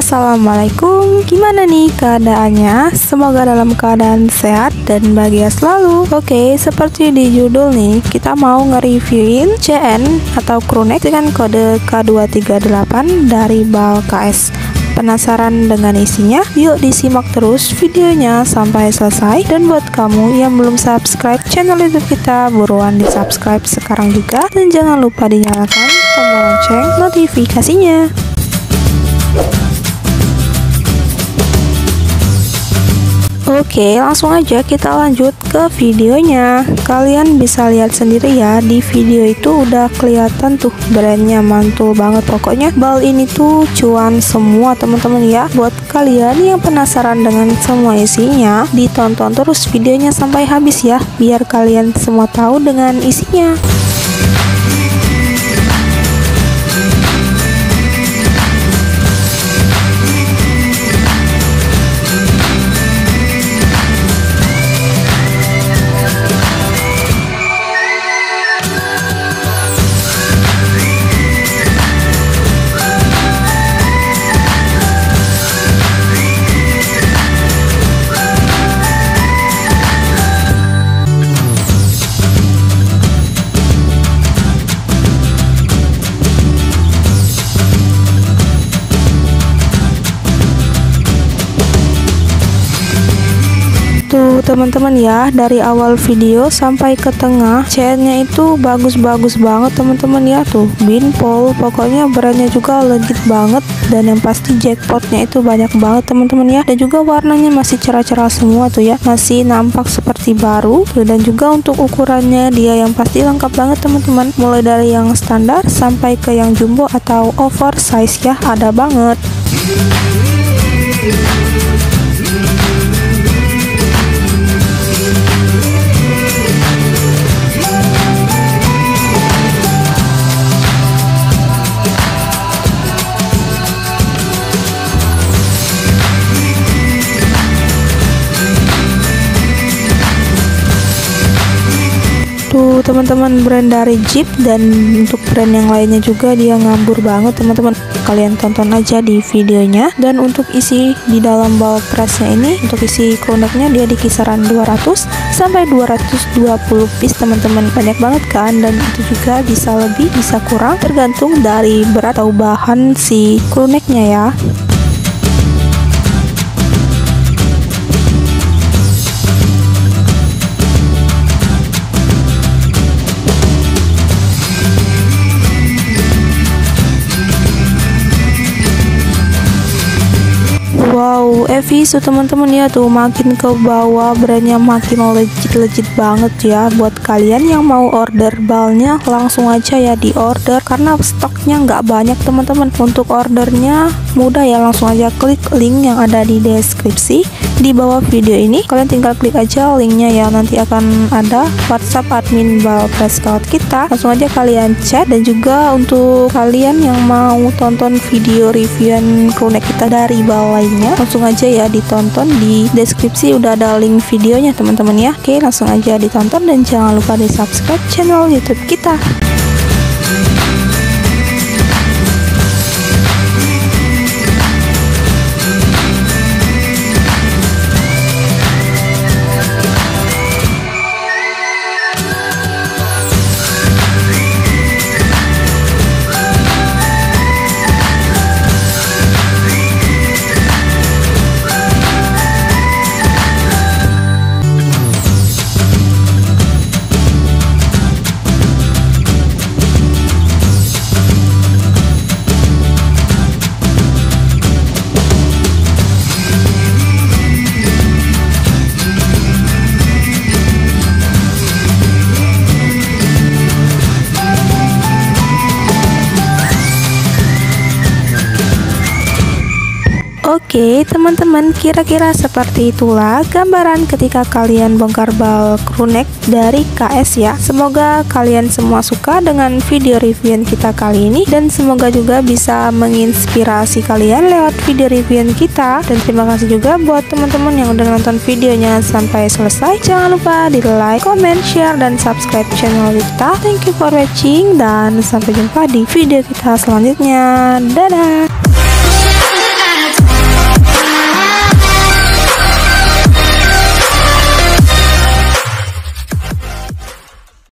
Assalamualaikum, gimana nih keadaannya? Semoga dalam keadaan sehat dan bahagia selalu. Oke, seperti di judul nih, kita mau nge-reviewin CN atau crewneck dengan kode K238 dari BAL KS. Penasaran dengan isinya? Yuk disimak terus videonya sampai selesai. Dan buat kamu yang belum subscribe channel YouTube kita, buruan di subscribe sekarang juga. Dan jangan lupa dinyalakan tombol lonceng notifikasinya. Oke, langsung aja kita lanjut ke videonya. Kalian bisa lihat sendiri ya, di video itu udah kelihatan tuh brandnya, mantul banget. Pokoknya BAL ini tuh cuan semua teman-teman ya. Buat kalian yang penasaran dengan semua isinya, ditonton terus videonya sampai habis ya, biar kalian semua tahu dengan isinya. Tuh teman-teman ya, dari awal video sampai ke tengah CN-nya itu bagus-bagus banget teman-teman ya. Tuh Binpol, pokoknya brandnya juga legit banget. Dan yang pasti jackpotnya itu banyak banget teman-teman ya. Dan juga warnanya masih cerah-cerah semua tuh ya, masih nampak seperti baru tuh. Dan juga untuk ukurannya dia yang pasti lengkap banget teman-teman, mulai dari yang standar sampai ke yang jumbo atau oversize ya, ada banget. Tuh teman-teman, brand dari Jeep, dan untuk brand yang lainnya juga dia ngambur banget teman-teman. Kalian tonton aja di videonya. Dan untuk isi di dalam BAL pressnya ini, untuk isi crewnecknya dia di kisaran 200 sampai 220 piece teman-teman. Banyak banget kan, dan itu juga bisa lebih bisa kurang tergantung dari berat atau bahan si crewnecknya ya. Wow, Evisu teman-teman ya, tuh makin ke bawah brandnya makin legit banget ya. Buat kalian yang mau order BAL-nya langsung aja ya di order, karena stoknya nggak banyak teman-teman. Untuk ordernya mudah ya, langsung aja klik link yang ada di deskripsi di bawah video ini. Kalian tinggal klik aja linknya ya, nanti akan ada WhatsApp admin BAL Press Scout kita, langsung aja kalian chat. Dan juga untuk kalian yang mau tonton video reviewan crewneck kita dari BAL lainnya, langsung aja ya ditonton, di deskripsi udah ada link videonya teman-teman ya. Oke, langsung aja ditonton dan jangan lupa di subscribe channel YouTube kita. Oke teman-teman, kira-kira seperti itulah gambaran ketika kalian bongkar BAL crewneck dari KS ya. Semoga kalian semua suka dengan video reviewan kita kali ini, dan semoga juga bisa menginspirasi kalian lewat video reviewan kita. Dan terima kasih juga buat teman-teman yang udah nonton videonya sampai selesai. Jangan lupa di like, comment, share, dan subscribe channel kita. Thank you for watching, dan sampai jumpa di video kita selanjutnya. Dadah.